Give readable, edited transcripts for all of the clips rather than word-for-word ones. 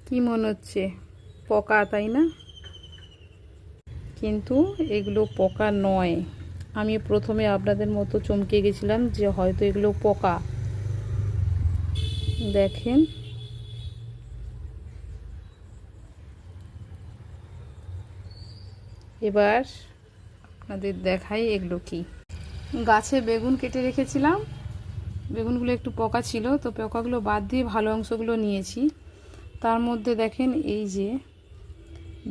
কি মনে হচ্ছে পোকা, তাই না? কিন্তু এগুলো পোকা নয়। আমি প্রথমে আপনাদের মতো চমকে গেছিলাম যে হয়তো এগুলো পোকা। দেখেন, এবার আপনাদের দেখাই এগুলো কি। গাছে বেগুন কেটে রেখেছিলাম, বেগুনগুলো একটু পোকা ছিল, তো পোকাগুলো বাদ দিয়ে ভালো অংশগুলো নিয়েছি। তার মধ্যে দেখেন এই যে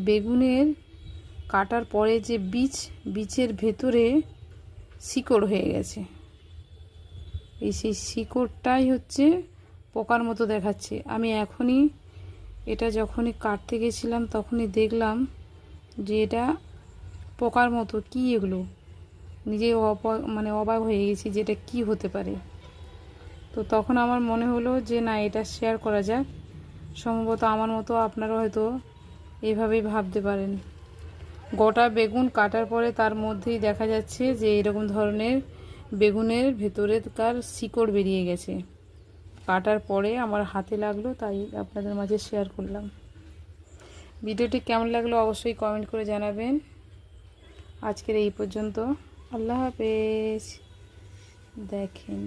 বেগুনের কাটার পরে যে বীজের ভেতরে শিকড় হয়ে গেছে, সেই শিকড়টাই হচ্ছে পোকার মতো দেখাচ্ছে। আমি এখনই এটা যখনই কাটতে গেছিলাম তখনই দেখলাম যে এটা পোকার মতো। কি এগুলো, নিজেই অবাক হয়ে গেছি যে এটা কী হতে পারে। তো তখন আমার মনে হলো যে না, এটা শেয়ার করা যাক। সম্ভবত আমার মতো আপনারা হয়তো এইভাবেই ভাবতে পারেন। গোটা বেগুন কাটার পরে তার মধ্যেই দেখা যাচ্ছে যে এরকম ধরনের বেগুনের ভেতরে তার শিকড় বেরিয়ে গেছে। কাটার পরে আমার হাতে লাগলো, তাই আপনাদের মাঝে শেয়ার করলাম। ভিডিওটি কেমন লাগলো অবশ্যই কমেন্ট করে জানাবেন। আজকের এই পর্যন্ত। আল্লাহ হাফেজ। দেখেন।